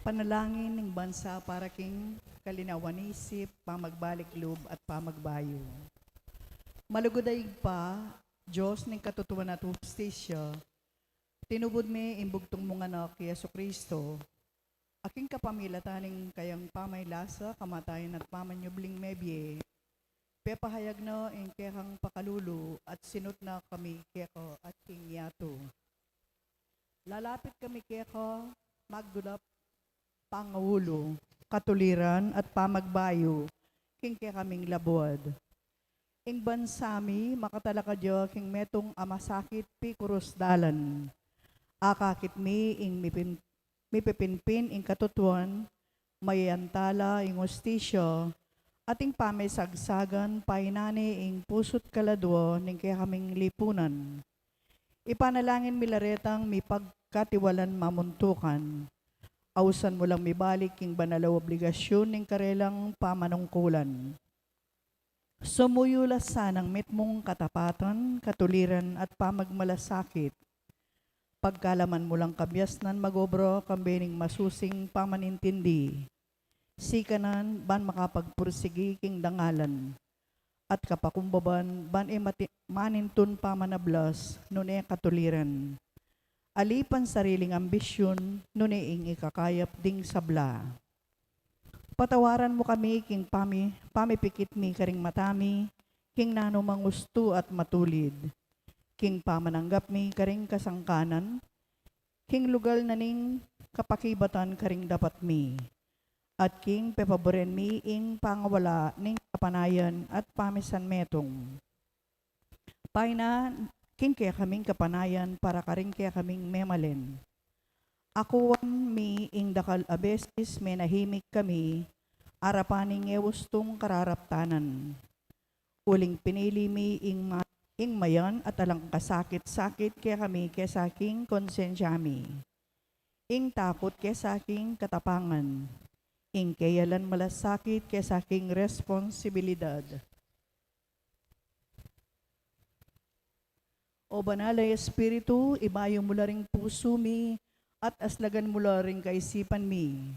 Panalangin ng bansa para king kalinawan isip, pamagbalik loob at pamagbayo. Malugoday pa, Diyos ng katutuan at hustisya, tinubod mi imbugtong mong anak, Yesu Kristo, aking kapamilataning kayang pamaylasa, kamatayan at pamanyubling mebye, pepahayag na in kekang pakalulu at sinut na kami keko at king yato. Lalapit kami keko, magdulap, pangawulo, katuliran at pamagbayo, king kaming labuad. Ing bansami, makatalakadyo king metong amasakit pi kurus dalan. Akakit mi ing mipipinpin ing katutuan, mayantala ing hustisyo, ating pamisagsagan painani ing pusot kaladwo ning kaming lipunan. Ipanalangin milaretang mipagkatiwalan mamuntukan. Ausan mo lang mibalik king banalaw obligasyon ning karelang pamanungkulan. Sumuyulas sanang mitmong katapatan, katuliran at pamagmalasakit. Pagkalaman mo lang kabyasnan magobro kambening masusing pamanintindi. Sikanan ban makapagpursigi king dangalan. At kapakumbaban ban manintun pamanablas nun katuliran. Alipan sariling ambisyon, nuniing ikakayap ding sabla. Patawaran mo kami, king pamipikit mi karing matami, king nano mangusto at matulid. King pamananggap mi karing kasangkanan, king lugal na ning kapakibatan karing dapat mi. At king pepaboren mi ing pangawala ning kapanayan at pamisan metong. Paina, king kaya kaming kapanayan para karing kaya kaming memalen. Akuan mi ing dakal abesis menahimik kami, arapaning ewustong kararaptanan. Uling pinili mi ing mayan at alang kasakit-sakit kaya kami kesaking konsensyami. Ing takot kesaking katapangan. Ing kayalan malasakit kesaking responsibilidad. O banalay Espiritu, ibayo mo ring puso mi, at aslagan mo ring kaisipan mi.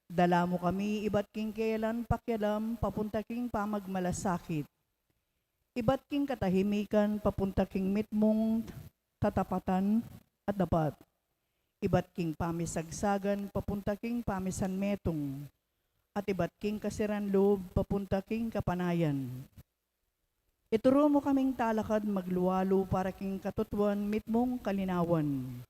Dala mo kami, iba't king kailan pakyalam, papunta king pamagmalasakit. Iba't king katahimikan, papunta king mitmong tatapatan at dapat. Iba't king pamisagsagan, papunta king pamisan metong. At iba't king kasiran loob, papunta king kapanayan. Ituro mo kaming talakad magluwalo para king katutuan mitmong kalinawan.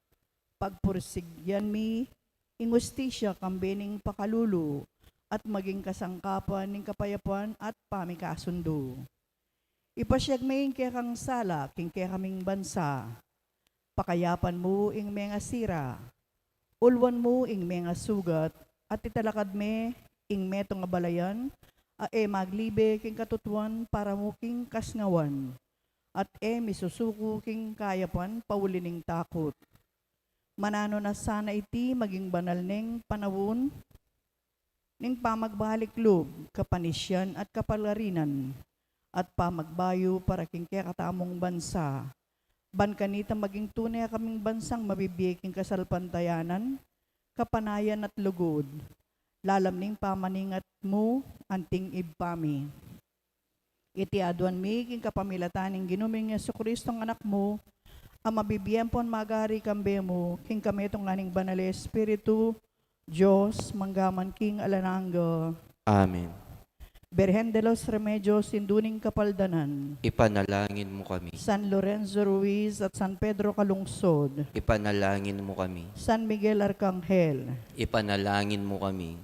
Pagpursigyan mi, ingustisya kambening pakalulu, at maging kasangkapan ning kapayapan at pamikasundo. Ipasyag mi ing kekang sala, king kaming bansa. Pakayapan mo ing mga sira, ulwan mo ing mga sugat, at italakad me ing metong abalayan, maglibe king katutuan para mo king kasngawan, at misusuko king kayapan paulining takot. Manano na sana iti maging banal ning panawon, ning pamagbalik loob, kapanisyan at kapalarinan, at pamagbayo para king katamong bansa. Ban kanita maging tunay kaming bansang mabibiyay king kasalpantayanan, kapanayan at lugod. Lalam ning pamaningat mo, anting ibpami. Iti aduan mi, king kapamilataning ginuming Yesu Kristong anak mo, ang mabibiyang pon magari kambe mo, king kametong aning banal Espiritu, Diyos, manggaman king alananggo. Amen. Berhen de los Remedios, sinduning kapaldanan. Ipanalangin mo kami. San Lorenzo Ruiz at San Pedro Calungsod. Ipanalangin mo kami. San Miguel Arcangel. Ipanalangin mo kami.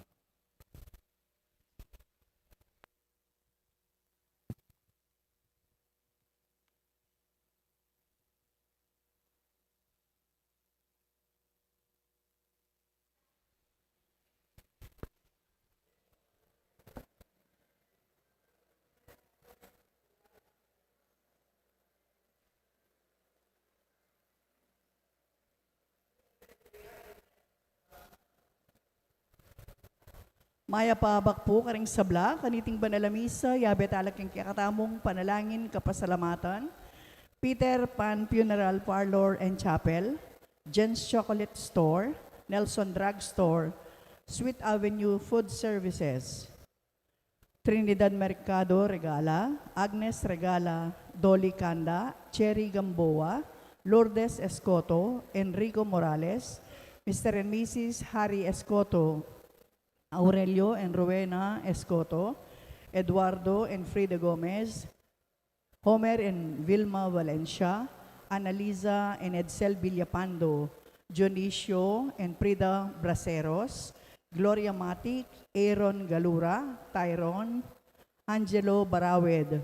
Maya pabak po karing sabla, kaniting banalamisa, yabet alaking kakatamong panalangin kapasalamatan, Peter Pan Funeral Parlor and Chapel, Jen's Chocolate Store, Nelson Drug Store, Sweet Avenue Food Services, Trinidad Mercado Regala, Agnes Regala, Dolly Canda, Cherry Gamboa, Lourdes Escoto, Enrico Morales, Mr. and Mrs. Harry Escoto, Aurelio and Rowena Escoto, Eduardo and Frida Gomez, Homer and Vilma Valencia, Annalisa and Edsel Villapando, Dionisio and Prida Braceros, Gloria Matic, Aaron Galura, Tyrone, Angelo Barawed,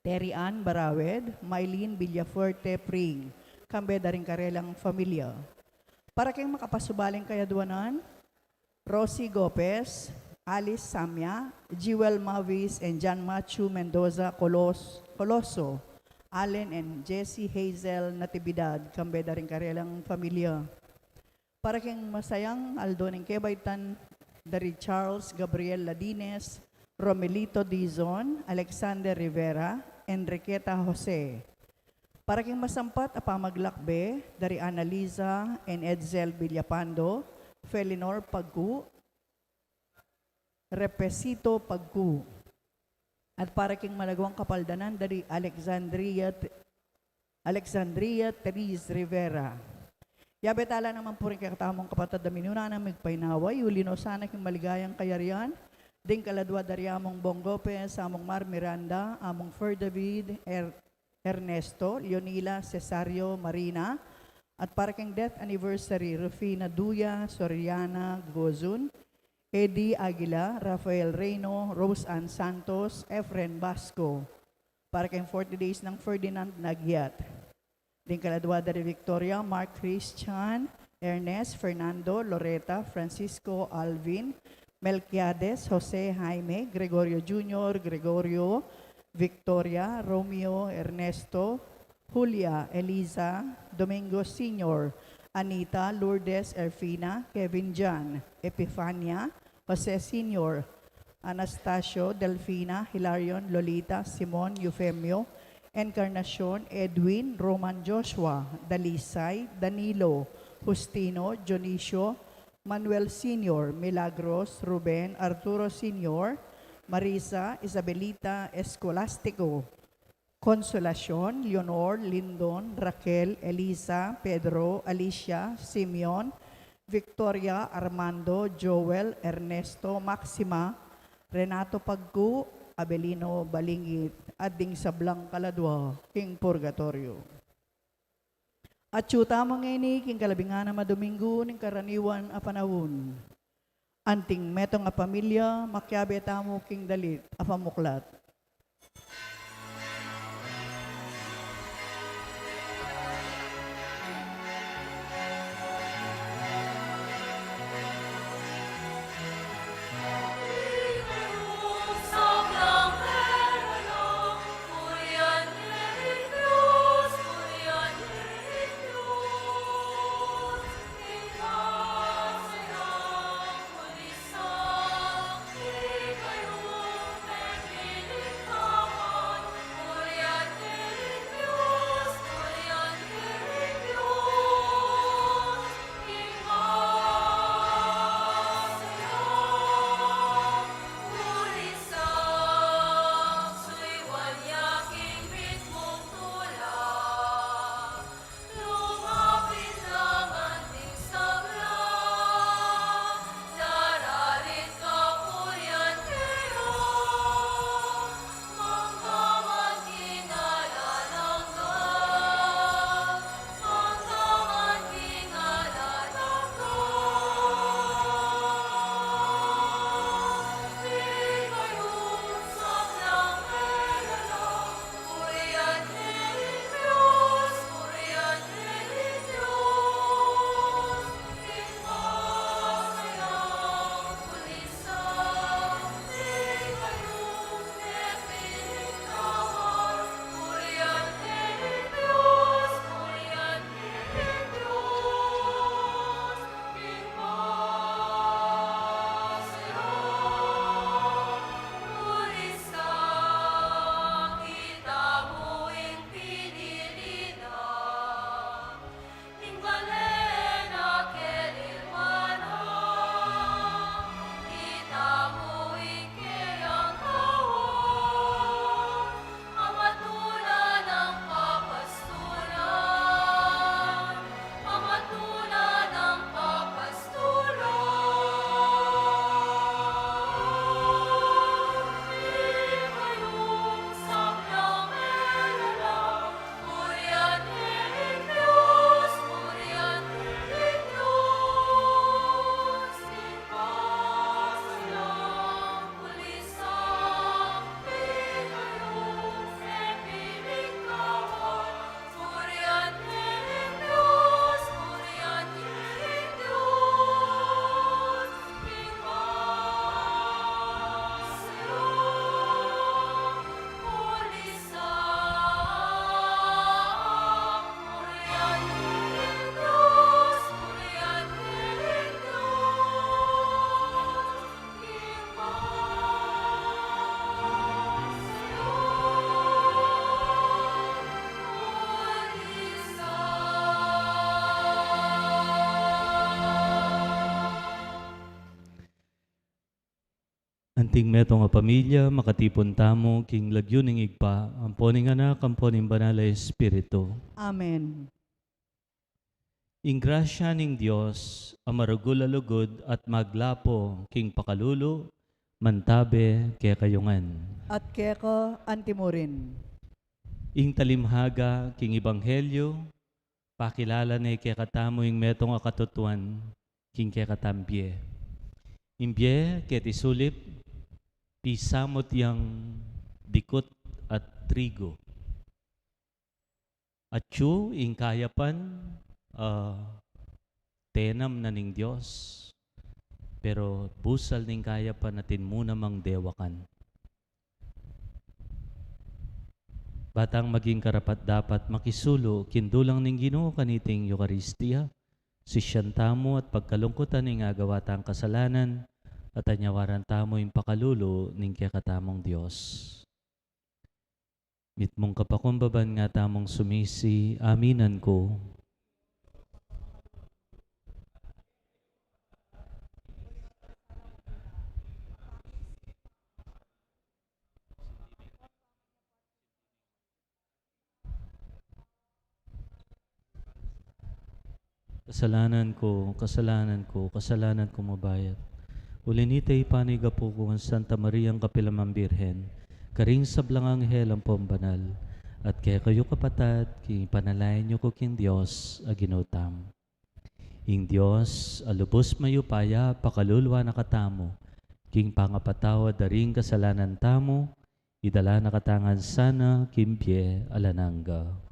Terry Ann Barawed, Mylene Villafuerte Pring, kambeda rin karelang familia. Para kayong makapasubaling kayaduanan, Rosie Gopez, Alice Samya, Jewel Mavis, and John Machu Mendoza Coloso, Allen and Jessie Hazel Natividad, kambeda rin karelang familia. Para kayong masayang Aldo ng Kebaitan, dari Charles Gabriel Ladines, Romelito Dizon, Alexander Rivera, Enriqueta Jose. Para kayong masampat apamaglakbe, dari Annalisa and Edsel Villapando, Felinor Pagku, Repesito Pagku. At para kayong malagwang kapaldanan, dari Alexandria Therese Rivera. Yabetala naman po rin kakatamong kapatid na minuna na magpainaway, ulino sana kong maligayang kayarian, ding kaladwa dari among Bong Lopez, among Mar Miranda, among Fer David, Ernesto, Leonila, Cesario, Marina, at para kang death anniversary, Rufina Duya, Soriana Gozun, Eddie Aguila, Rafael Reyno, Rose Ann Santos, Efren Basco, para kang 40 days ng Ferdinand Nagyat. Din kaladwa dari Victoria, Mark Christian, Ernest, Fernando, Loretta, Francisco, Alvin, Melquiades, Jose Jaime, Gregorio Jr., Gregorio, Victoria, Romeo, Ernesto, Julia, Eliza, Domingo Sr., Anita, Lourdes, Erfina, Kevin John, Epifania, Jose Sr., Anastasio, Delfina, Hilarion, Lolita, Simon, Eufemio, Encarnacion, Edwin, Roman Joshua, Dalisay, Danilo, Justino, Dionisio, Manuel Sr., Milagros, Ruben, Arturo Sr., Marisa, Isabelita, Escolastico, Consolacion, Leonor, Lindon, Raquel, Elisa, Pedro, Alicia, Simeon, Victoria, Armando, Joel, Ernesto, Maxima, Renato Pagku, Abelino Balingit, at ding sablang kaladwa, king purgatorio. At yuta mga ini, king kalabingana madomingo, ning karaniwan a panahon. Anting metong a pamilya, makyabe tamo king dalit, a pamuklat. Anting meto nga pamilya, makatipon tamo, king lagyo ning igpa, amponing anak, amponing banal na Espiritu. Amen. Ing grasya ning Dios, amarugul-alugod at maglapo, king pakalulo, mantabe, kaya kayungan. At keka antimorin. Ing talimhaga, king ebanghelyo, pakilala na kaya katamo ing metong akatutuan, king kaya katambye. Imbye, kaya tisulip, pisamot yang dikot at trigo. At yu, ing kayapan, tenam na ning Diyos. Pero busal ning kayapan natin muna mang dewakan. Batang maging karapat dapat makisulo, kindulang ning Ginoo kaniting Eucharistia, sisyantamo at pagkalungkutan ning agawatang kasalanan, at anyawaran tamo yung pakalulo ning kaya katamong Diyos. Mitmong kapakumbaban nga tamong sumisi, aminan ko. Kasalanan ko mabayat. Ulinitay paniga po ko ang Santa Maria ang Kapilamang Birhen, karing sablang anghel ang pombanal, at kaya kayo kapatad, king panalayan nyo ko king Diyos, aginutam. Ing Diyos, alubos mayupaya, pakalulwa nakatamo, king pangapatawa daring kasalanan tamo, idala nakatangan sana, kimpye alanangga.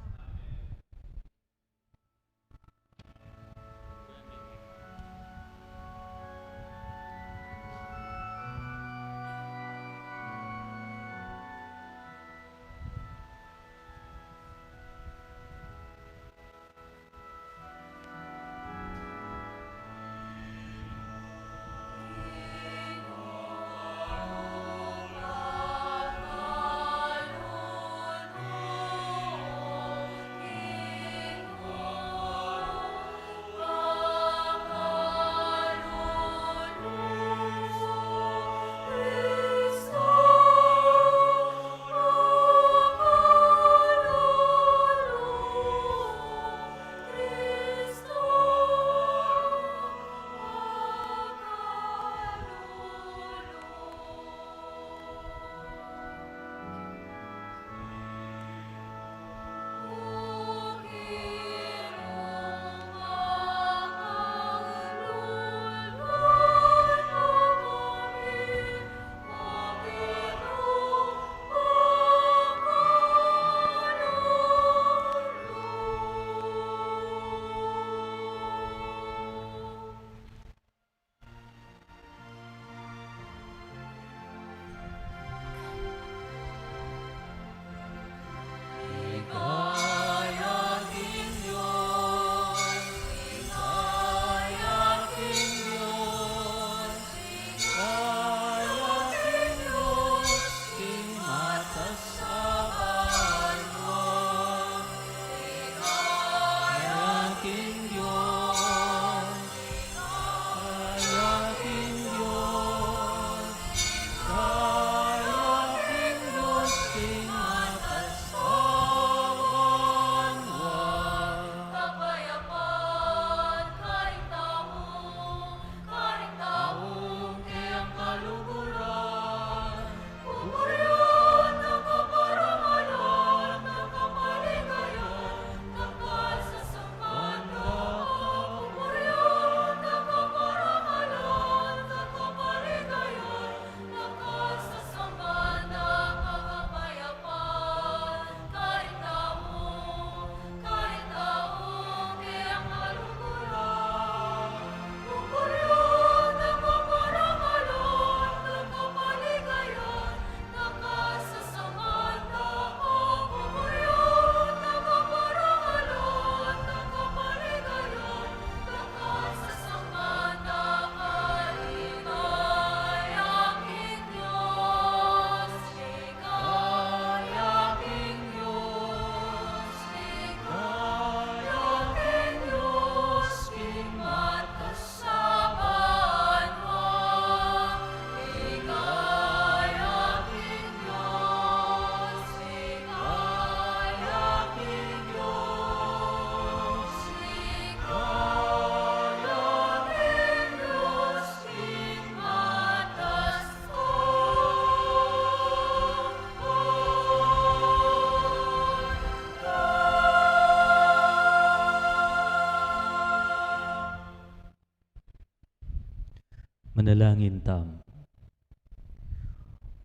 Manalangin tam.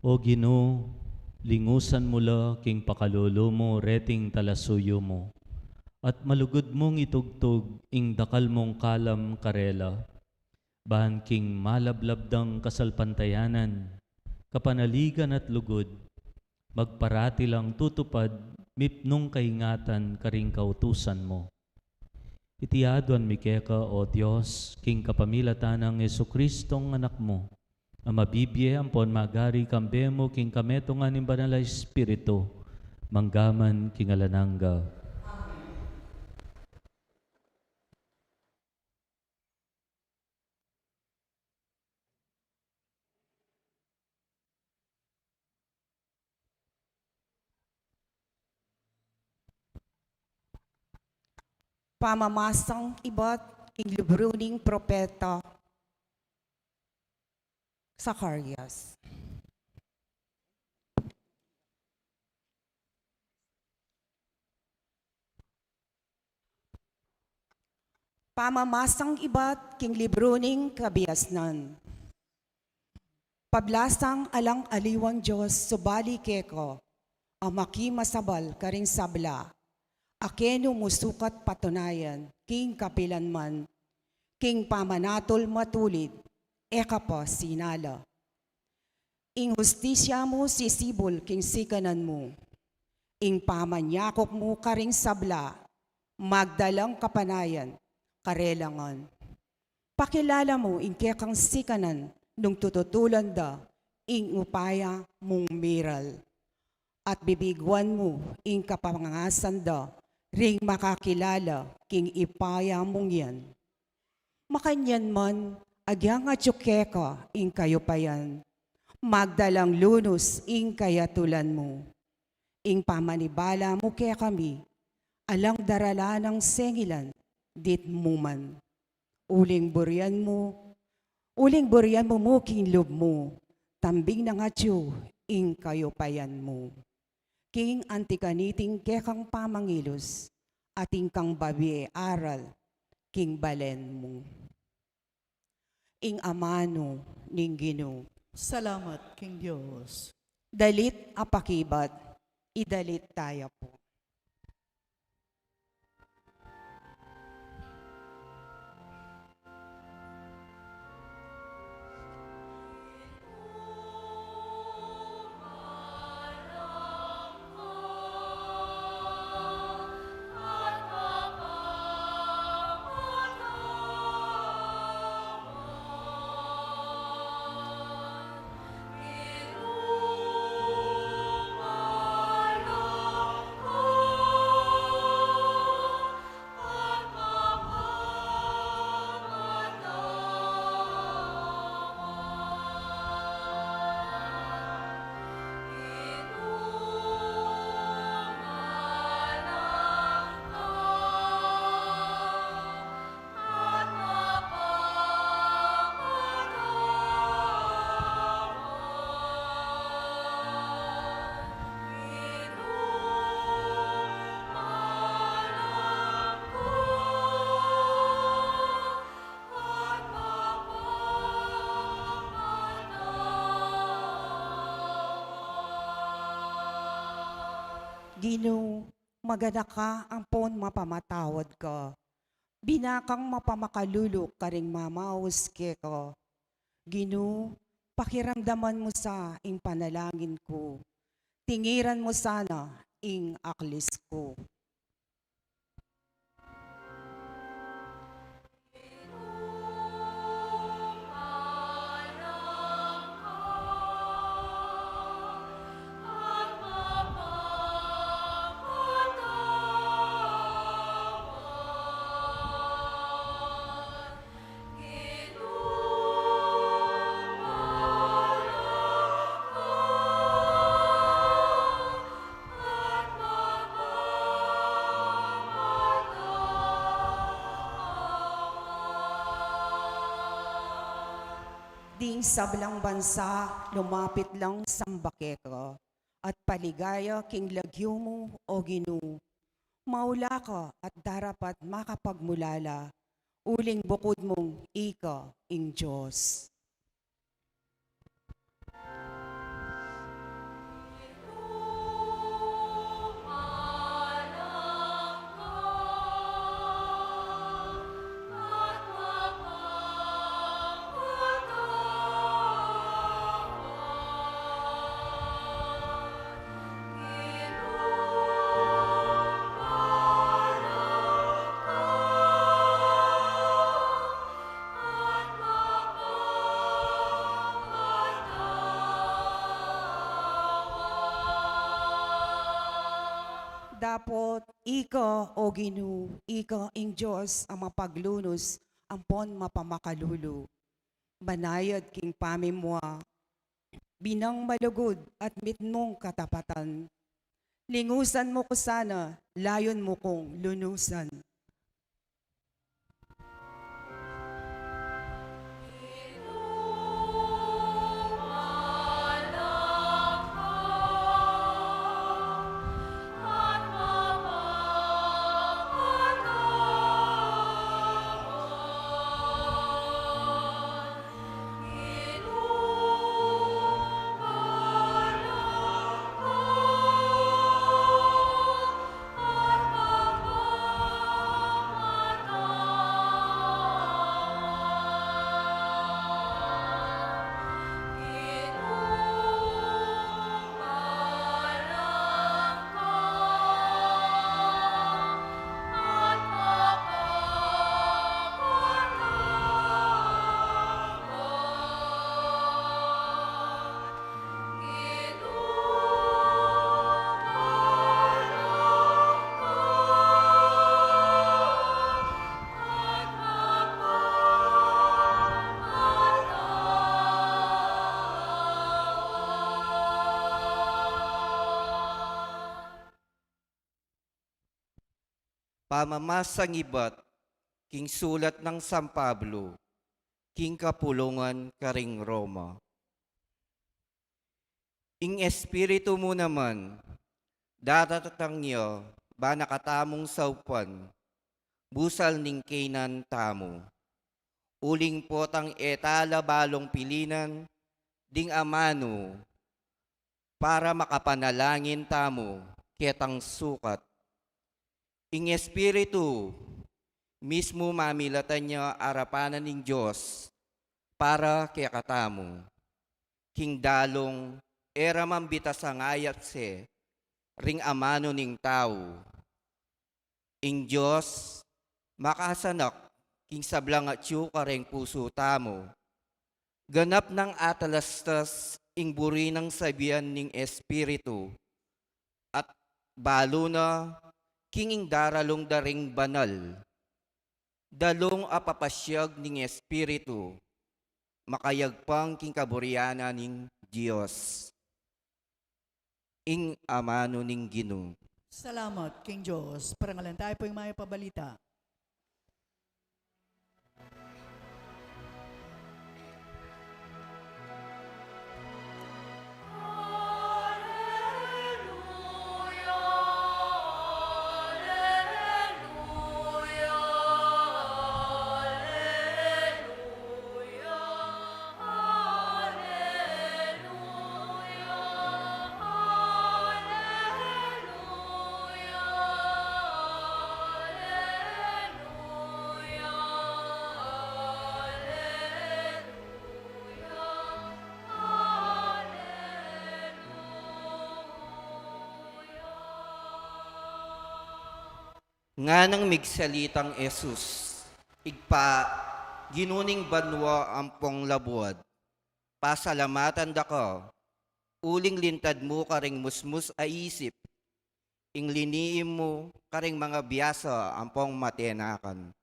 O Ginoo, lingusan mo la king pakalolo mo reting talasuyo mo, at malugod mong itugtog ing dakal mong kalam karela, bahan king malablabdang kasalpantayanan, kapanaligan at lugod, magparati lang tutupad, mipnong kaingatan karing kautusan mo. Itiaduan mi keka, O Diyos, king kapamilatan ng Jesucristong anak mo, ang mabibye ampon magari kambemo king kameto nga ni Banal Espiritu, manggaman king alanangga. Pamamasang iba't ing libro ning propeta Zacarias. Pamamasang iba't king libro ning kabiasnan. Pablasang alang aliwang Diyos subali keko, amaki masabal karing sabla, akeno musukat patunayan, king kapilanman, king pamanatol matulid, eka pa sinala. Ing hustisya mo sisibol king sikanan mo, ing pamanyakop mo karing sabla, magdalang kapanayan, karelangan. Pakilala mo ing kekang sikanan, nung tututulan da, ing upaya mong miral. At bibigwan mo ing kapangasan da, ring makakilala king ipaya mong yan. Makanyan man, agyang atyukeka ing kayo payan, magdalang lunos ing kayatulan mo. Ing pamanibala mo kaya kami, alang darala ng sengilan, dit mo man. Uling buryan mo king loob mo, tambing na nga tiyo, ing kayo payan mo. King antikaniting kekang pamangilos, ating kang babi aral, king balen mo. Ing amano ning Ginoo, Salamat, King Diyos. dalit apakibat, idalit tayo po. Ginoo, magana ka ampon mapamatawad ka. Binakang mapamakalulok karing mamaus keko. Ginoo, pakiramdaman mo sa ing panalangin ko. Tingiran mo sana ing aklis ko. Ding sablang bansa, lumapit lang sambakeko, at paligaya king lagyo mo o Ginoo. Maula ka at darapat makapagmulala, uling bukod mong ika ing Diyos. dapot, ika o Ginu, ika ing Diyos ang mapaglunos, ampon mapamakalulo. Banayad king pamimwa, binang malugod at mitmong katapatan. Lingusan mo ko sana, layon mo kong lunusan. Pamamasang iba't, king sulat ng San Pablo, king kapulungan karing Roma. Ing espiritu mo naman, datatatang niyo, ba nakatamong saupan, busal ning kainan tamo. Uling potang etala balong pilinan, ding amano, para makapanalangin tamo, ketang sukat. Ing espiritu, mismo mamilatan niya arapanan ng Diyos para kaya katamo. King dalong, era mambita sa ngayak se, ring amano ning tao. Ing Diyos, makasanak, king sablang at ring puso tamo. Ganap ng atalastas, ing buri ng sabihan ning espiritu. At balo na, kinging daralong daring banal, dalong apapasyag ning espiritu, makayagpang king kaburiana ning Diyos. Ing amano ning Ginoo. Salamat, King Diyos. Parangalan tayo po yung mga pabalita. Nga nang migsalitang Jesus, igpa ginuning banwa ampong labuad, pasalamatan da ka, uling lintad mo karing musmus ay isip, ing liniim mo karing mga biyasa ampong matenakan.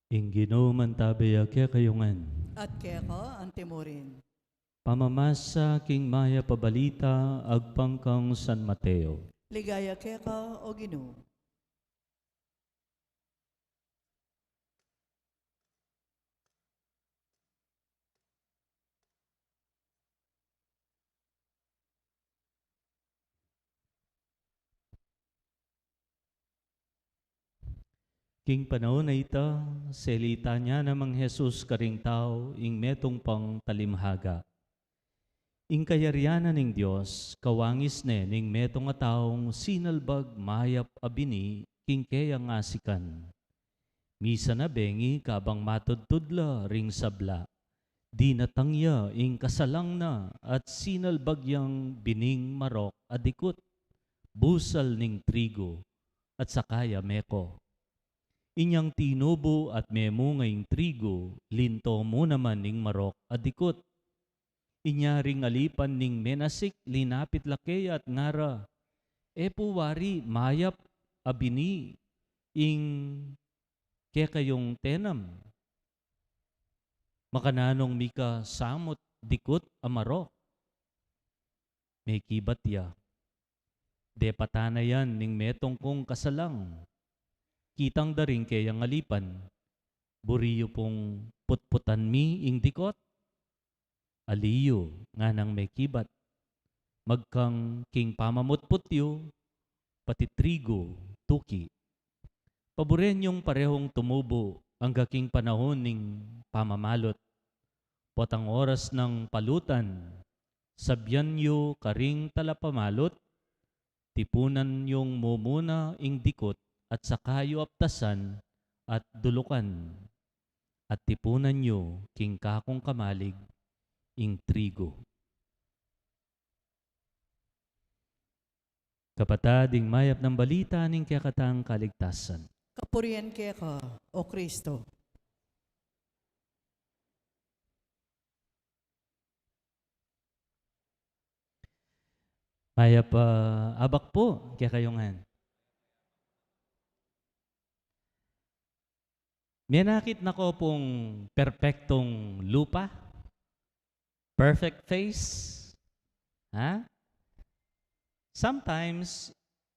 Ing Ginoo man tabaya kaya kayungan. At kaya ka, ang timurin. Pamamasa king maya pabalita agpangkang San Mateo. Ligaya kaya ka, o Ginoo. King panahon na ita, selita niya namang Jesus karing tao, ing metong pang talimhaga. Ing kayaryanan ng Diyos, kawangis ne ning metong nga taong sinalbag mayap abini, king kaya ngasikan. Misa na bengi kabang matudtudla ring sabla. Di natangya ing kasalang na at sinalbag yang bining marok adikot. Busal ning trigo at sakaya meko. Inyang tinubo at memo ngayong trigo, linto mo naman ning marok adikot. Inyaring alipan ning menasik, linapit lake at ngara. Puwari, mayap, abini, ing kaya kayong tenam. Makananong mika samot, dikot, amarok. May kibat ya. De patana yan ning metong kong kasalang. Kitang daring kayang alipan. Buriyo pong putputan mi ing dikot. Aliyo nga nang may kibat. Magkang king pamamutputyo, pati trigo, tuki. Paborenyong parehong tumubo ang gaking panahon ning pamamalot. Potang oras ng palutan, sabyan yo karing talapamalot, tipunan yung mumuna ing dikot at sakayo aptasan at dulukan. At tipunan nyo king kakong kamalig ing trigo. Kapatading mayap ng balita ning kayakatang kaligtasan. Kapurian kaya ka, O Kristo. Mayap abak po kaya kayongan. May nakit na ko pong perpektong lupa. Perfect face. Ha? Sometimes,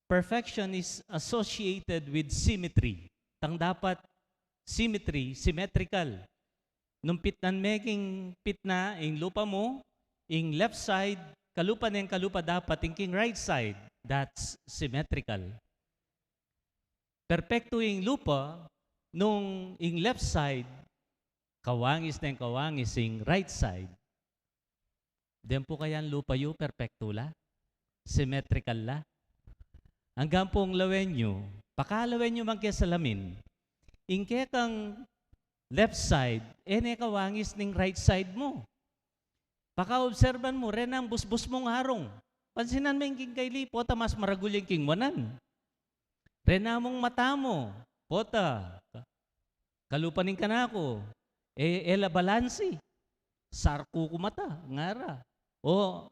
perfection is associated with symmetry. Tang dapat symmetrical. Nung pitnan making pitna, ing lupa mo, ing left side, kalupa na yung kalupa dapat, ing right side. That's symmetrical. Perfecto yung lupa, nung ing left side, kawangis na yung kawangis, ing right side. Diyan po kaya ang lupa yu, perfecto la? Symmetrical la? Hanggang pong lawen nyo, pakalawen nyo man kaya salamin, ingke kang left side, kawangis ning right side mo. Paka-obserban mo, ren ang busbus mong harong. Pansinan mo yung king kay lipo, mas maragul yung king wanan. Ren mong mata mo, pota, kalupaning ka na ako, ela balansi, sarko ko mata, ngara. O,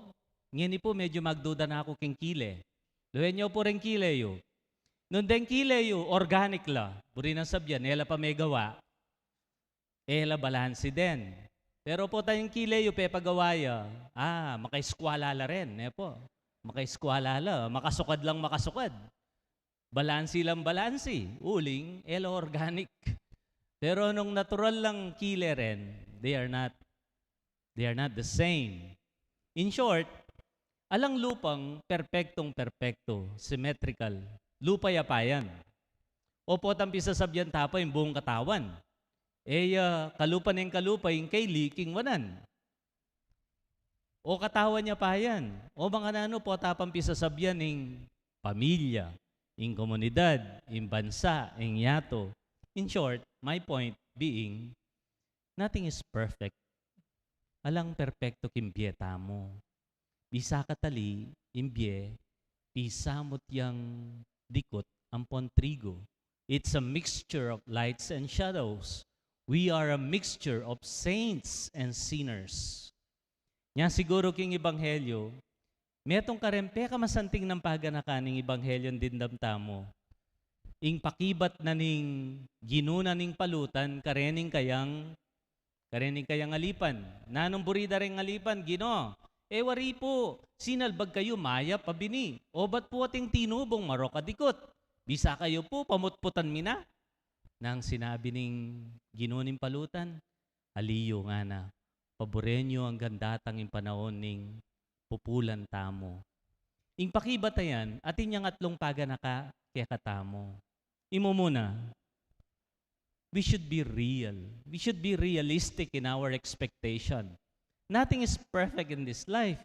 ngayon po medyo magduda na ako king kile. Luwen nyo po rin kile yo. Nung den kile yo, organic la. Buri ng sabyan, ela pa may gawa. Ela balansi din. Pero po tayong kile yo, pepagawaya. Makaiskwalala rin. Po. Makaiskwalala. Makasukad lang makasukad. Balansi lang balansi. Uling, ela organic. Pero nung natural lang kile rin, they are not the same. In short, alang lupang perpektong-perpekto, symmetrical. Lupa yapayan. O po tampi sa sabyan tapa yung buong katawan. Kalupa na yung kalupa yung kay liking wanan. O katawan niya pa yan. O mga nano po tapampi sa sabyan yung pamilya, yung komunidad, yung bansa, yung yato. In short, my point being, nothing is perfect. Alang perpekto kimbyeta mo. Bisa katali, imbye, pisamot yang dikot, ampon trigo. It's a mixture of lights and shadows. We are a mixture of saints and sinners. Nya siguro king ebanghelyo, metong karempe kamasanting ng paganakaning ebanghelyo din damtamo. Ing pakibat na ning ginuna ning palutan, karening kayang alipan. Nanong burida rin alipan, Gino. Wari po, sinalbag kayo maya pabini. O ba't po ating tinubong marokadikot? Bisa kayo po, pamutputan mina. Nang sinabi ning ginuning palutan, aliyo nga na, paborenyo ang gandatang yung panahon ning pupulan tamo. Ing pakibatayan, atin yung atlong paganaka kaya katamo. Imo muna, we should be real. We should be realistic in our expectation. Nothing is perfect in this life.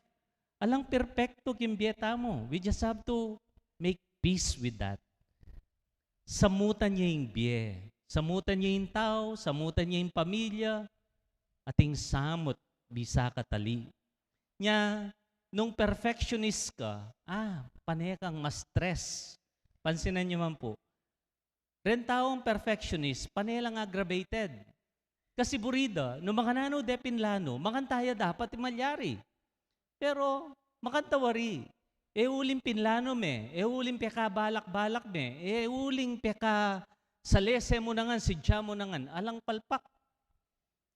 Alang perpekto kimbieta mo. We just have to make peace with that. Samutan niya yung biye. Samutan niya yung tao, samutan niya yung pamilya, ating samot bisa katali. Nya, nung perfectionist ka, panay kang ma-stress. Pansinan niyo man po. Ren taong perfectionist, panay lang aggravated. Kasi burida, no mga nano depinlano, makantaya dapat imalyari. Pero, makantawari. Uling pinlano me, uling peka balak-balak me, uling peka salese mo nangan, sidya mo nangan, alang palpak.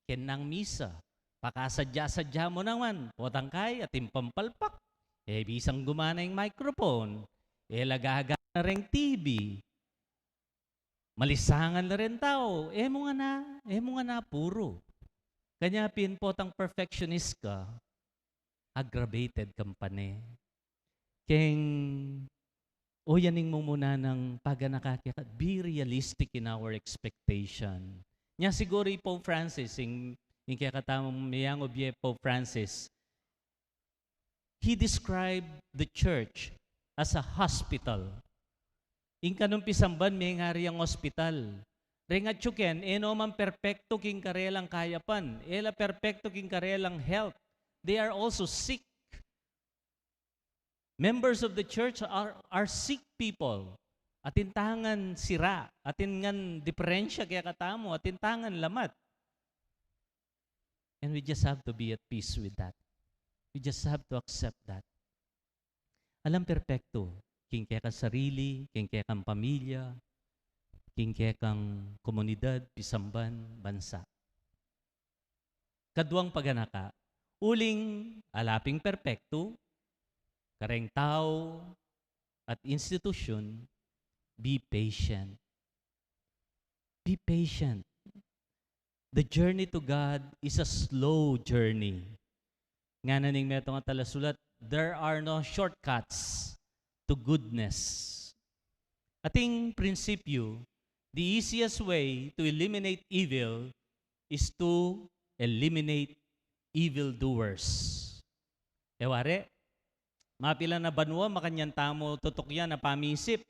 Kenang misa, pakasadya-sadya mo naman, potangkay at impampalpak. Bisang gumana yung microphone, lagaga na rin TV, malisangan na rin tao, mo nga na puro. Kanya pinpotang perfectionist ka, aggravated kampane. Keng, yaning mo muna ng paganakakita, be realistic in our expectation. Nya siguro Pope Francis, yung kaya katamang mayang obye Pope Francis, he described the church as a hospital. In kanong pisamban, may ngari ang hospital. Rengat chuken, no man perfecto king karelang kayapan, ela perfecto king karelang health. They are also sick. Members of the church are sick people. Atintangan sira, atingan diferensya kaya katamo, atintangan lamat. And we just have to be at peace with that. We just have to accept that. Alam perpekto, king kaya kang sarili, king kaya kang pamilya, king kaya kang komunidad, pisamban, bansa. Kaduang paganaka, uling alaping perpekto, kareng tao at institusyon, be patient. Be patient. The journey to God is a slow journey. Nga naning metong at talasulat, there are no shortcuts to goodness. Ating prinsipyo, the easiest way to eliminate evil is to eliminate evildoers. Eware, mapila na banwa, makanyan tamo, tutok yan na pamisip.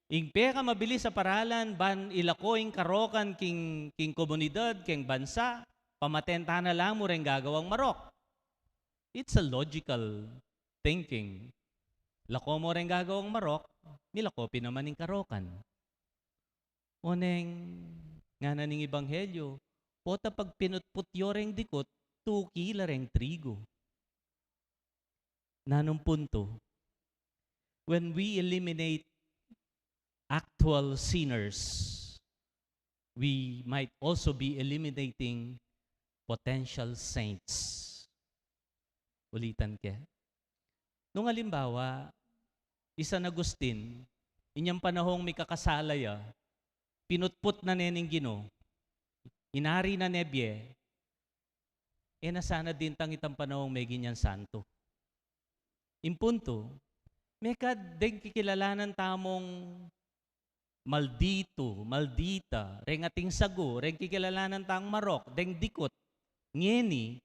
Ingpe ka mabilis sa paralan, ban ilako ing karokan king komunidad, king bansa, pamatenta na lang mo rin gagawang marok. It's a logical thinking. Lako mo rin gagawang marok, nilako pinaman ing karokan. Uneng nga na ning ebanghelyo, pota pag pinutputyo ring dikot, 2 kila ring trigo. Nanong punto, when we eliminate actual sinners, we might also be eliminating potential saints. Ulitan ke. Nung halimbawa, San Agustin, inyang panahong may kakasalaya, pinutput na nening Gino, inari na nebye, nasana din tang itang panahong may ganyan santo. Impunto, may kadeng kikilalanan tamong maldito, maldita, reng ating sago, reng kikilalanan tang marok, deng dikot, ngeni,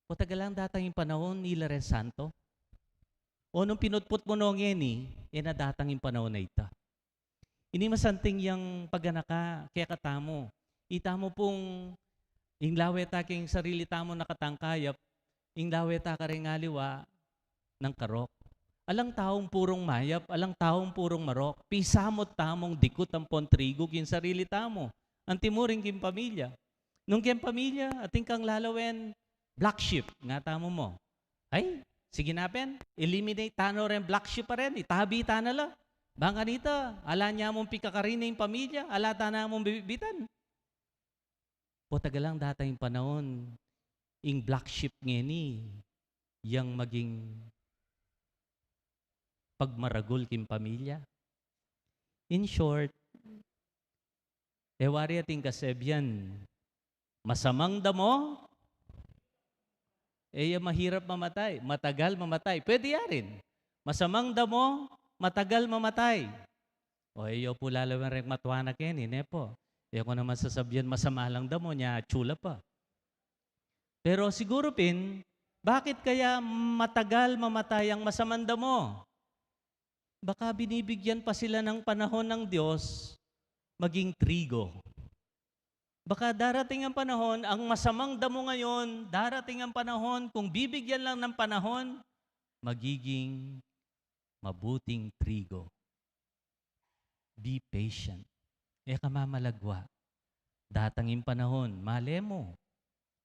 o tagalang datang yung panahon nila rin santo. O nung pinutput mo no ngeni, na datang yung panahon na ita. Ini masanting yung paganaka, kaya katamo. Ita mo pong, ing laweta king sarili tamo nakatangkayap, ing laweta ka rin ngaliwa ng karok. Alang taong purong mayap, alang taong purong marok, pisamot tamong dikot ang pontrigo kin sarili tamo. Antimuring kin pamilya. Nung kin pamilya, ating kang lalawen, black sheep, nga tamo mo. Ay, sige napen, eliminate tano rin black sheep pa rin, itabi tanala. Bangka nito, ala niya mong pikakarin yung pamilya, ala tana mong bibitan. O tagalang data yung panahon, ing black sheep ngeni, yang maging pagmaragol kim pamilya. In short, ewari ating kasebyan, masamang damo, mahirap mamatay, matagal mamatay. Pwede yarin. Masamang damo, matagal mamatay. O po lalawan rin matuanak yan, po. Ako naman sasabihan, masama lang damo niya, tsula pa. Pero siguro pin, bakit kaya matagal mamatay ang masamang damo? Baka binibigyan pa sila ng panahon ng Diyos maging trigo. Baka darating ang panahon, ang masamang damo ngayon, darating ang panahon, kung bibigyan lang ng panahon, magiging mabuting trigo. Be patient. Kamamalagwa. Datangin panahon, male mo,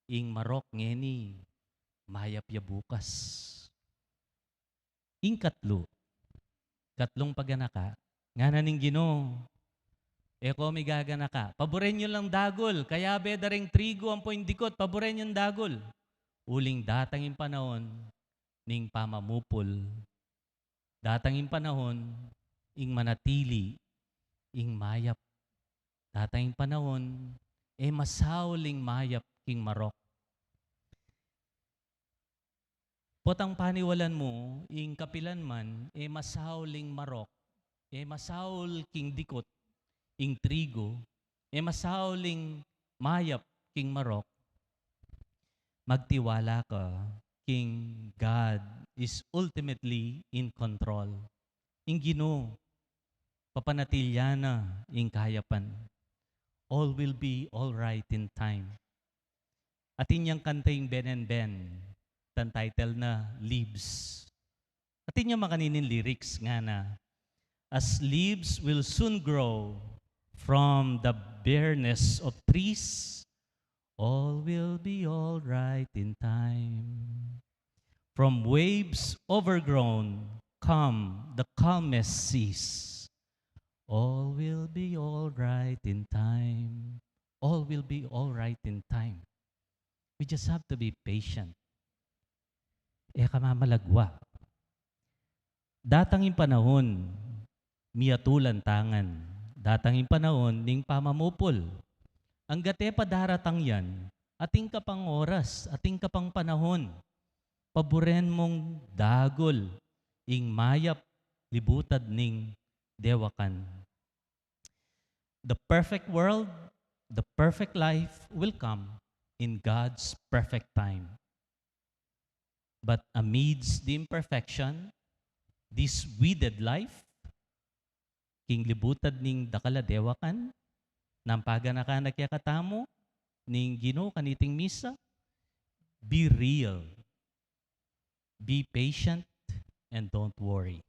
ing marok ngeni, mayap ya bukas. Ing katlong paganaka, nga naning Ginoo, eko may gaganaka, paboren nyo lang dagol, kaya bedaring trigo ang poindikot, paboren yung dagol. Uling datangin panahon, ning pamamupol, datangin panahon, ing manatili, ing mayap. Datangin panahon, masauling mayap king marok. Potang paniwalan mo, ing kapilan man, masauling marok, masaul king dikot, ing trigo, masauling mayap king marok. Magtiwala ka, king God is ultimately in control. Ing Ginoo, papanatilya na ing kayapan. All will be all right in time. At inyang kantay Ben and Ben, tan title na Leaves. At inyang makaninin lyrics nga na, as leaves will soon grow from the bareness of trees, all will be all right in time. From waves overgrown come the calmest seas. All will be all right in time. All will be all right in time. We just have to be patient. Kamamalagwa. Datangin panahon, miyatulan tangan. Datangin panahon, ning pamamupol. Ang gate padaratang yan, ating kapang oras, ating kapang panahon. Paboren mong dagol, ing mayap, libutad ning dewakan. The perfect world, the perfect life will come in God's perfect time. But amidst the imperfection, this weeded life, king libutad ning dakala dewakan, ng paganakanak yakatamo, ning Ginoo kaniting misa, be real, be patient, and don't worry.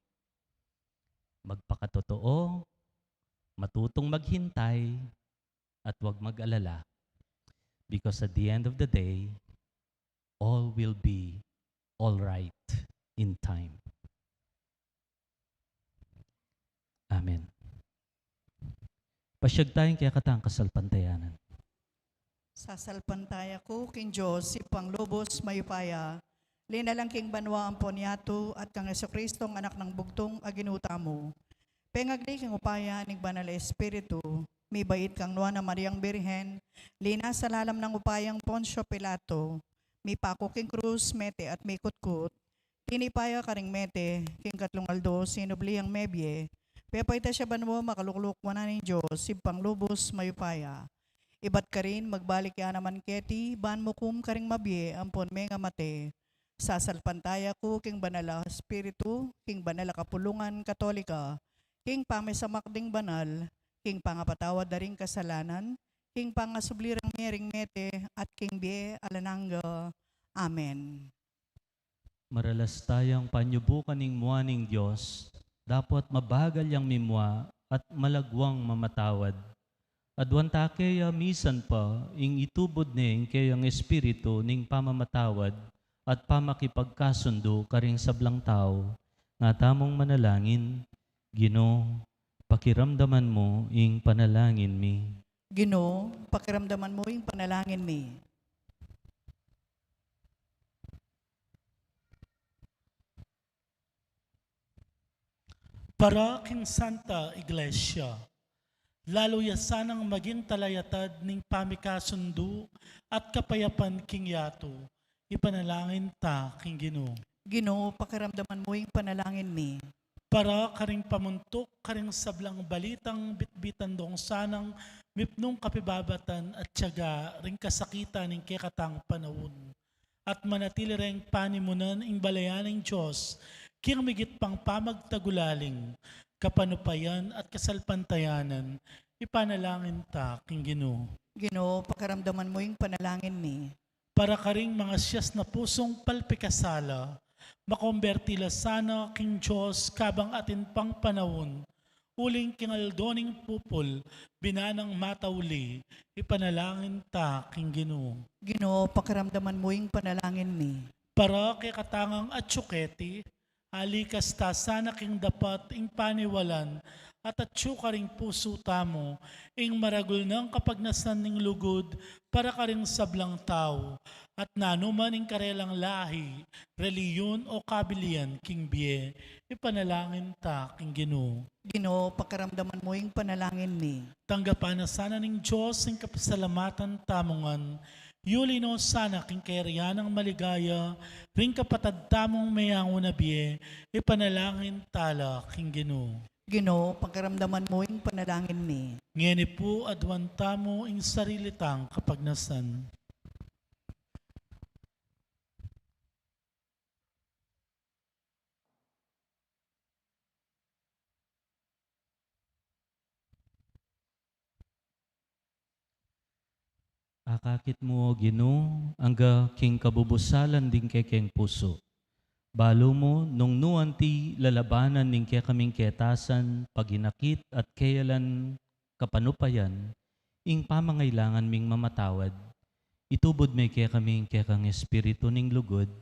Magpakatotoo, matutong maghintay, at huwag mag-alala. Because at the end of the day, all will be all right in time. Amen. Pasyag tayong kaya katang kasalpantayanan. Sasalpantaya ko, king Diyos, si Panglobos Mayupaya, linalang king banwa ang ponyato at kang Jesucristo ang anak ng bugtong aginuta mo. Pengagli king upaya ning banal espiritu, may bait kang nuwa na Mariang Birhen, lina sa lalam ng upayang Poncio Pilato, may pako king krus, mete at may kutkut, tinipaya karing mete, king katlong aldo, sinubli ang mebye, pepayta siya banwa makalukluk wana ng Diyos, si Panglobos Mayupaya. Ibat ka rin, magbalik ya naman keti, ban mo kum karing mabye, ampon may nga mate. Sasalpantaya ko, king banala espiritu, king banala kapulungan katolika, king pamisamakding banal, king pangapatawad daring kasalanan, king pangasublirang mering mete, at king bie alananga. Amen. Maralas tayang panyubukan ning muaning Diyos, dapat mabagal yang mimwa at malagwang mamatawad. Adwan take ya misan pa, ing itubod ning kayang espiritu ning pamamatawad at pamakipagkasundo karing sablang tao, nga tamong manalangin, Ginoo, pakiramdaman mo ing panalangin mi. Ginoo, pakiramdaman mo yung panalangin mi. Para king Santa Iglesia, lalo yasanang maging talayatad ning pamikasundo at kapayapan king yato, ipanalangin ta king Ginoo. Ginoo, pakiramdaman mo yung panalangin mi. Para karing pamuntok, karing sablang balitang bitbitan dong sanang mipnong kapibabatan at tiyaga ring kasakitan ng kekatang panahon. At manatili ring panimunan ing balayan ng Diyos, kiyang migit pang pamagtagulaling, kapanupayan at kasalpantayanan, ipanalangin ta, king Ginoo. Ginoo, pakaramdaman mo yung panalangin mi. Para karing mga siyas na pusong palpikasala, makombertila sana king Diyos kabang atin pang panahon, uling kingaldoning pupol, binanang matauli, ipanalangin ta, king Ginoo. Ginoo, pakaramdaman mo yung panalangin mi. Para kay katangang at syuketi, alikas ta sana king dapat ing paniwalan, at atsyuka ring puso tamo, ing maragul ng kapagnasan ning lugod, para ka ring sablang tao, at nanuman ing karelang lahi, reliyon o kabilian, king biye, ipanalangin ta, king Ginoo. Ginoo, pakaramdaman mo yung panalangin mi. Tanggapan na sana ng Diyos ang kapasalamatan tamongan. Yuli no sana king kairiyanang maligaya, ring kapatad tamong mayango na biye, ipanalangin tala king Ginoo. Ginoo, pakaramdaman mo yung panalangin mi. Ngeni po adwan tamo ing sarilitang kapagnasan. Akakit mo, Ginoo, angga king kabubusalan din keng puso. Balo mo, nung nuanti lalabanan ning kaya kaming ketasan, paginakit at kayalan kapanupayan, ing pamangailangan ming mamatawad. Itubod may kaya kaming kaya kang espiritu ning lugod,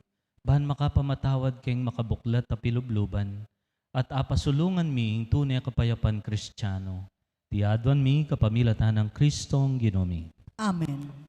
bahan makapamatawad keng makabuklat a pilubluban, at apasulungan mi ing tunay kapayapan Kristiyano. Tiadwan mi kapamilatan ng Kristong Ginomi. Amen.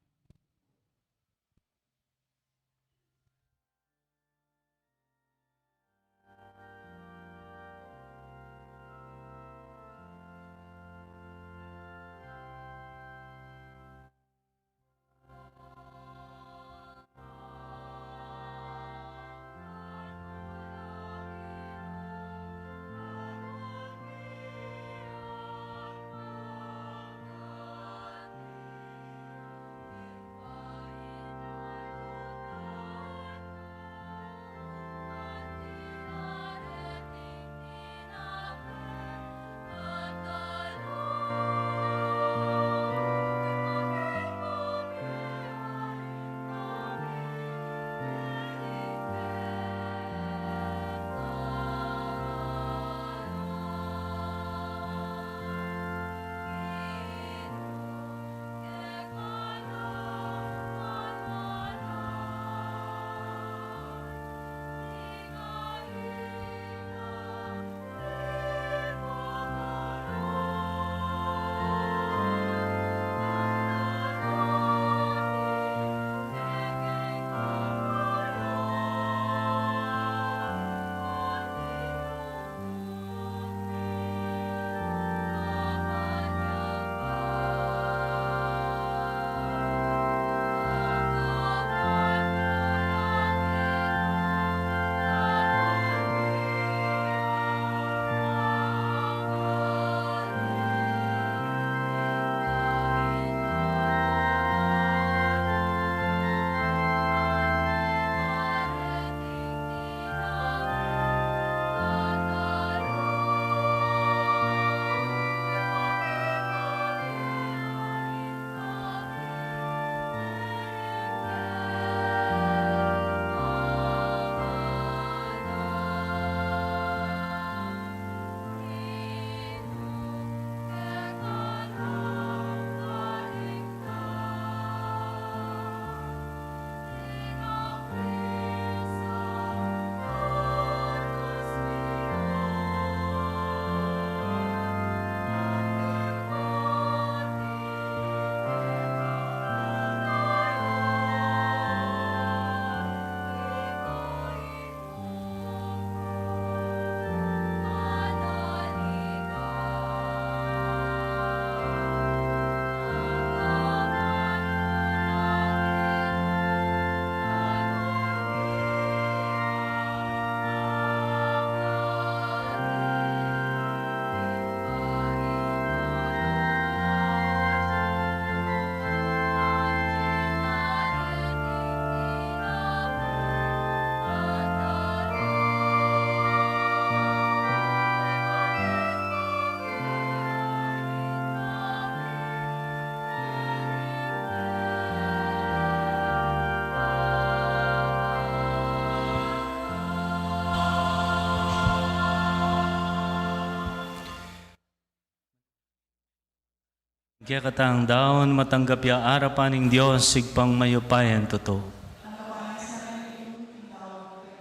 Kaya katang daon matanggap ya arapan ng Diyos, sigpang mayupayan totoo.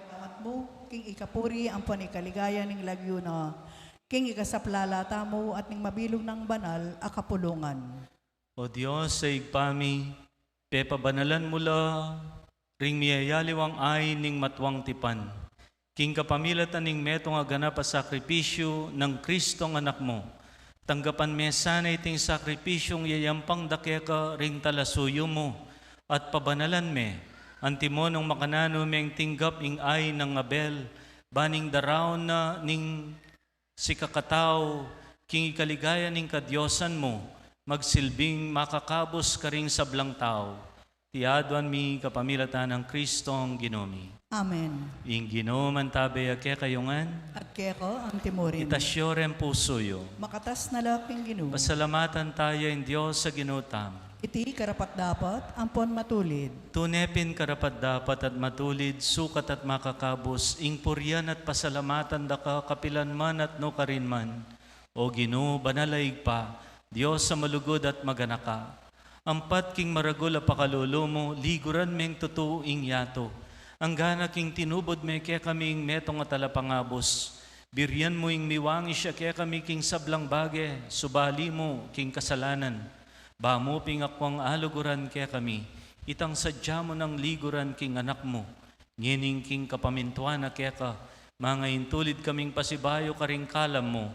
Salamat mo, king ikapuri ang panikaligayan ng lagyo na king ikasaplalata mo at ning mabilog ng banal a kapulungan. O Diyos, sa igpami, pepabanalan mula, ring miyayaliwang ay ning matwang tipan. King kapamilatan ning metong aganap a sakripisyo ng Kristong anak mo. Tanggapan me sana iting sakripisyong yayampang dakeka ring talasuyo mo. At pabanalan me, antimo nung makanano meng tinggap ing ay ng Abel, baning daraw na ning si kakataw, king ikaligaya ning kadyosan mo, magsilbing makakabos ka ring sablang tao. Tiaduan mi kapamilatan ng Kristong ginomi. Amen. Ing ginoman tabe ake kayungan, At keko ang timurin. itasyoren pusoyo. Makatas na laking Ginoo. Pasalamatan tayo in Diyos sa ginutam. Iti karapat dapat ampon matulid. Tunepin karapat dapat at matulid, sukat at makakabos, ing puryan at pasalamatan da ka kapilan man at no karin man. O Ginoo, banalaig pa, Diyos sa malugod at maganaka. Ampat king maragol a pakalolo mo, liguran meng totoo ing yato. Ang gana king tinubod me kaya kaming metong at talapangabos. Biryan mo ing miwangi siya kaya kami king sablang bage, subali mo king kasalanan. Bamo ping akwang aluguran kaya kami, itang sadya mo ng liguran king anak mo. Ngining king kapamintuan na kaya ka, mga intulid kaming pasibayo karing kalam mo.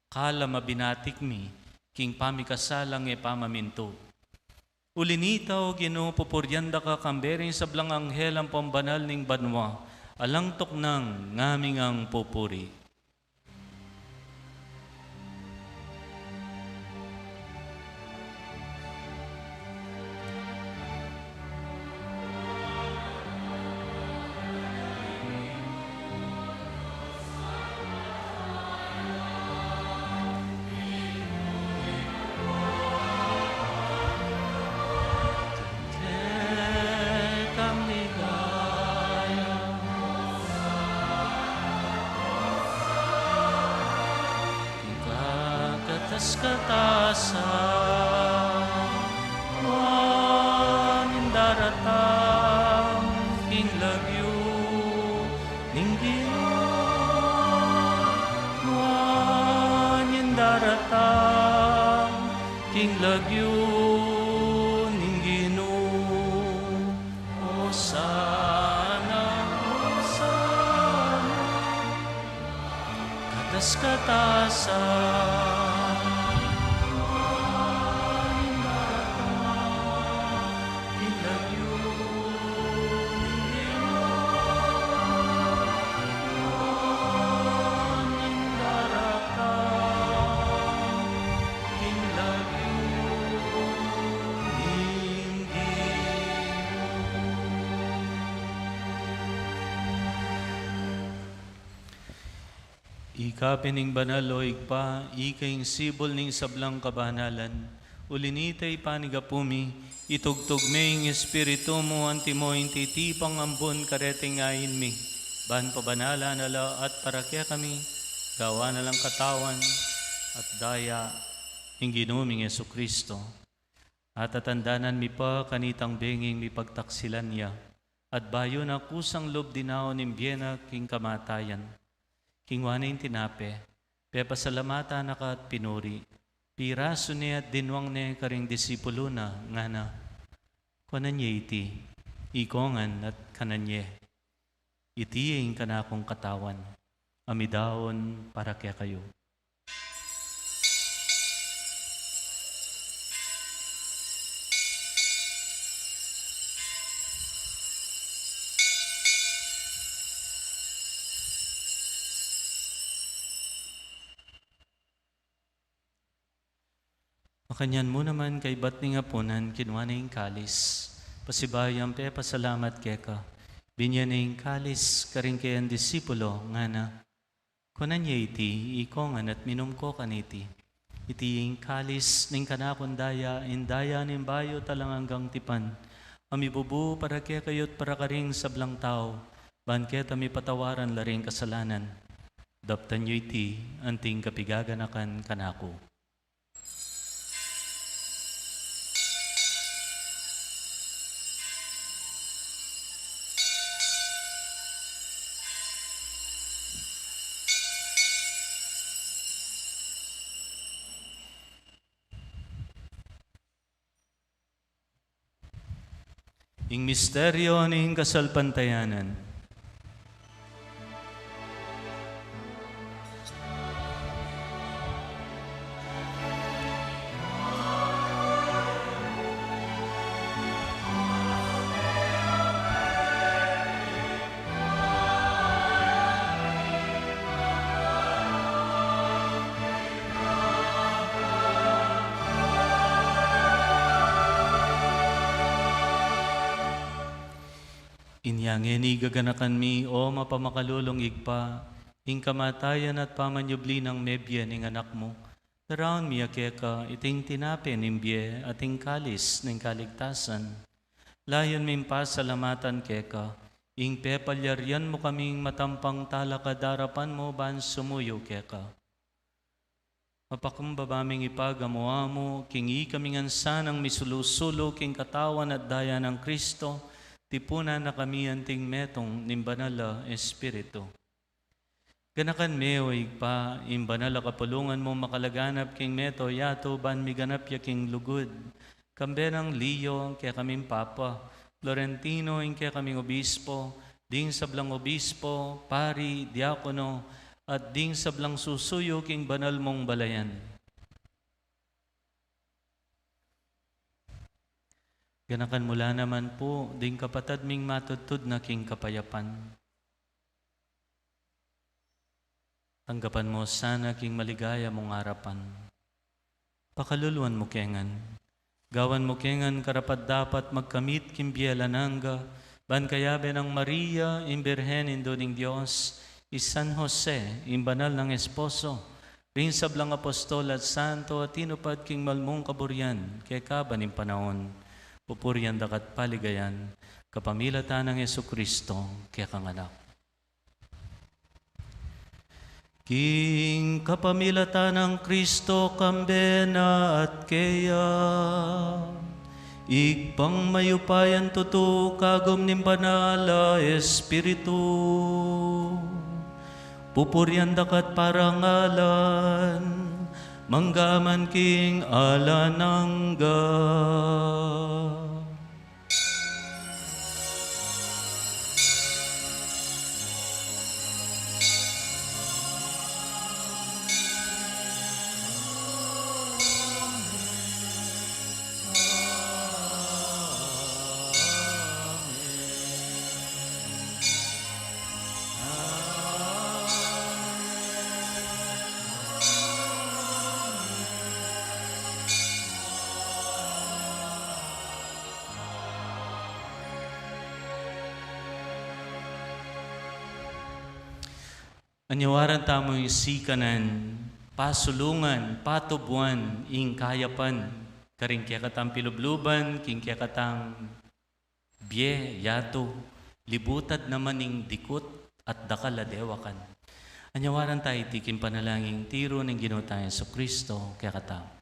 Kala mabinatik mi, king pamikasalang e pamaminto. Ulinitaw, Ginoo, pupuryanda ka kambering sa blang anghel ang pambanal ning banwa, alang toknang ngaming ang pupuri. Katasan, wanin daratang king lagyo, ninggin, wanin daratang king lagyo, ninggino, Hosana, Hosana, katas katasan. Ikapining banal o igpa, ikaing sibol ning sablang kabanalan, ulinitay panigapumi, itugtog me ing espiritu mo, antimo inti tipang ambon kareting ayin mi, ban pabanala nala at parakya kami, gawa na lang katawan, at daya, ing ginuming Yesu Kristo. At atandanan mi pa kanitang benging mi pagtaksilan niya, at bayo na kusang lob dinaw nimbyena king kamatayan. King wana yung tinape, pepasalamata na ka at pinuri, piraso niya at dinwang niya karing disipulo na, nga na, kananye iti, ikongan at kananye, iti yung kanakong katawan, amidaon para kaya kayo. Makanyan mo naman kay ba't ni nga punan kinwa na yung kalis. Pasibayang pe, pasalamat keka. Binyan na yung kalis, karing kayan disipulo, nga na. Kunan niya iti, ikongan at minum ko kaniti. Iti yung kalis, ning kanakundaya, indaya ning bayo talang hanggang tipan. Amibubu para kaya kayo't para karing sablang tao. Banket ami patawaran laring kasalanan. Daptan niyo iti, anting kapigaganakan kanako. Ing misteryo ning kasalpantayanan. Inyangin igaganakan mi o mapamakalulong igpa, ing kamatayan at pamanyubli ng mebyen ing anak mo. Daraon mi akeka, iting tinapin imbye ating kalis ng kaligtasan. Layon mi pasalamatan keka, ing pepalyaryan mo kaming matampang talakadarapan mo ban sumuyo keka. Mapakumbabaming ipagamuha mo, kingi kaming ansanang misulusulo king katawan at daya ng Kristo, tipunan na kami anting metong nimbanala Espiritu. Ganakan meo igpa, imbanala kapulungan mo makalaganap king meto, yato ban miganap ya king lugod. Kambenang Leo, kaya kaming Papa, Florentino, kaya kaming Obispo, ding sablang Obispo, Pari, Diakono, at ding sablang susuyo king banal mong balayan. Ganakan mula naman po, ding kapatad ming matutod na king kapayapan. Tanggapan mo sana king maligaya mong harapan. Pakaluluan mo kengan. Gawan mo kengan karapat dapat magkamit king bielananga, ban kayabe ng Maria, imbirhen indo ning Diyos, San Jose, imbanal ng esposo, rin sablang apostol at santo at tinupad king malmong kaburyan, kay kabaning panahon. Pupuryan dakat paligayan, kapamilatan ng Jesucristo, kaya kanganak. King kapamilatan ng Kristo kambena at kaya, igpang mayupayan tutu kagom nimbanala Espiritu, pupuryan dakat parangalan, manggaman king alanangga. Anyawaran tamo isikanan, pasulungan, patubuan, ing kayapan, karing kaya katang pilubluban, king kaya katang biye, yato, libutad naman ing dikot at dakaladewakan. Anyawaran tayo tikim panalangin tiro ng Ginoo tayo sa Kristo, kaya katang.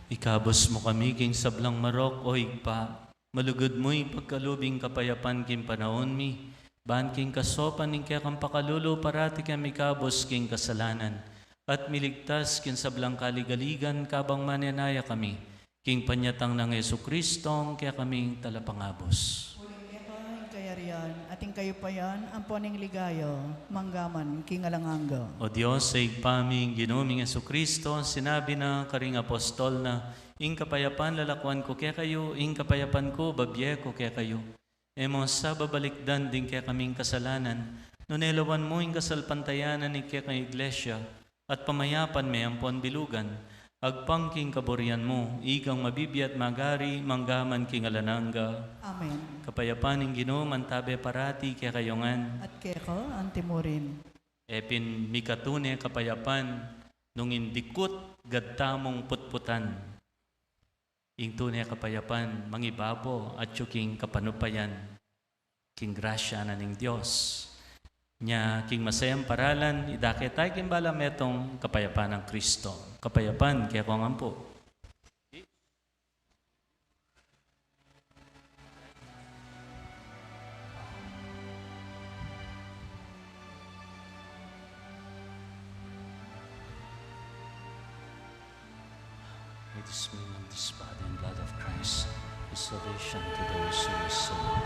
Ikabos mo kami king sablang marok o higpa. Malugod mo'y pagkalubing kapayapan king panahon mi. Ban king kasopan ning kaya kang pakalulu parati kami kabos king kasalanan. At miligtas king sablang kaligaligan kabang mananaya kami. King panyatang ng Yesu Kristong kaya kaming talapangabos. Ang kayarian, ating kayo pa yan, ang poning ligayo, manggaman, kingalanganga. O Diyos, sa igpaming ginuming Yesu Kristo, sinabi na karing apostol na, ing kapayapan lalakwan ko kaya kayo, ing kapayapan ko babye ko kaya kayo. Emo sa babalikdan din kaya kaming kasalanan, nunelawan mo ing kasalpantayanan ni kaya kay iglesia, at pamayapan may ampon bilugan, agpang king kaborian mo, igang mabibiyat magari, manggaman king alananga. Amen. Kapayapan ing Ginoo mantabe parati kaya kayongan. At keko, antimurin. Epin mikatune kapayapan nung indikut gadtamong putputan. Ing tunay kapayapan mangibabo at king kapanupayan. King grasya na ning Diyos. Nya king masayang paralan idake tayo king balam etong kapayapan ng Kristo. Kapayapan kaya kong ampo. May this mean of this body and blood of Christ, is salvation to those who are saved.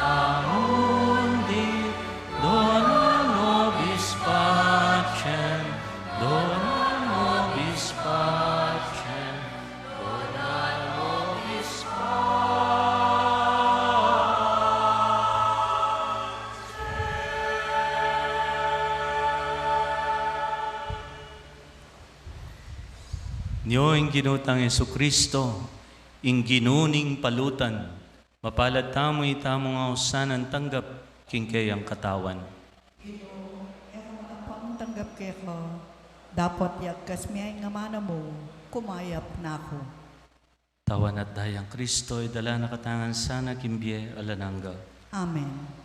Amundi dona nobis pacem, dona nobis pacem, dona nobis Nyo ing ginutang Yesu Kristo, ing ginuning palutan, mapalad tamo itamo nga usanan tanggap king kayang katawan. Ang tanggap keko, dapat yagkas miyay nga mana mo, kumayap na ako. Tawan at dayang Kristo, idala na katangan sana kimbye alananga. Amen.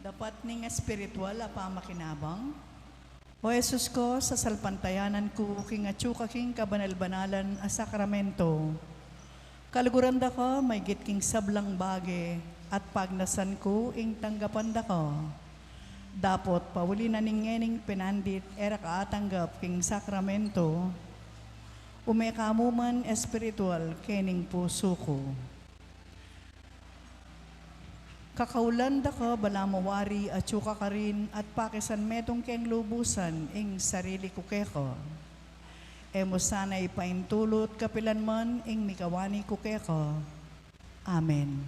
Dapat ning espiritual apa makinabang. O Jesus ko, sa salpantayanan ko, king atsuka king kabanal-banalan a sakramento. Kaluguran da ko, may git king sablang bage, at pagnasan ko, ing tanggapan da ko. Dapot, pauli na ningening pinandit, era kaatanggap king sakramento. Umekamuman espiritual, kening puso ko. Kakaulan da ka bala mawari at suka ka rin at pakisan metong keng lubusan ing sarili ko keko. Emo sana ipaintulot kapilan man ing mikawani ko keko. Amen.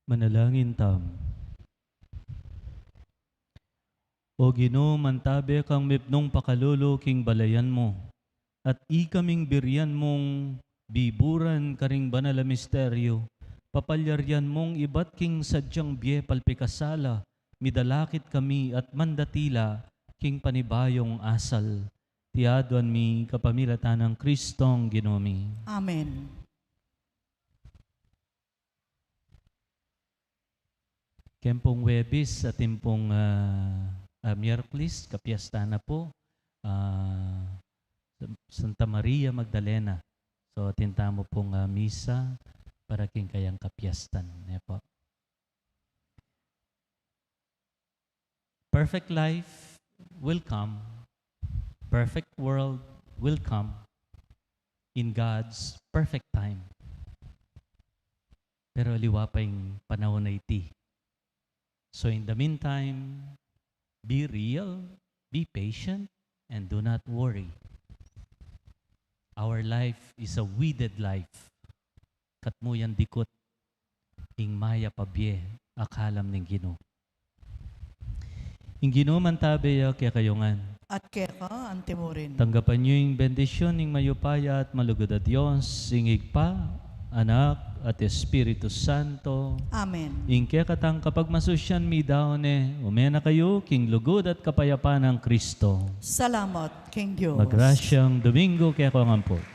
Manalangin tam. O Ginoo, mantabe kang mipnong pakalulu king balayan mo, at ikaming biryan mong biburan karing banal a misteryo, papalyaryan mong ibat king sadyang biye palpikasala, midalakit kami at mandatila king panibayong asal. Tiadwan mi kapamilatan ng Kristong Ginomi. Amen. Kempong Webis at timpong Miyerkules, kapiasta na po, Santa Maria Magdalena. So, tinta mo pong misa para king kayang kapiastan. Po. Perfect life will come. Perfect world will come in God's perfect time. Pero liwa pa yung panahon na iti. So in the meantime, be real, be patient, And do not worry. Our life is a weeded life. Katmuyan dikot, ing maya pabye, akalam ning Ginoo. Ing Ginoo man tabi kaya kayongan. At kaya ka, antimurin. Tanggapan niyo yung bendisyon ng mayupaya at malugod at Diyos, singig pa, Anak, at Espiritu Santo. Amen. Ing kaya katang kapag masusyan mi daw umena kayo, king lugod at kapayapaan ng Kristo. Salamat, King Diyos. Magrasyang Domingo kaya ko ang ampot.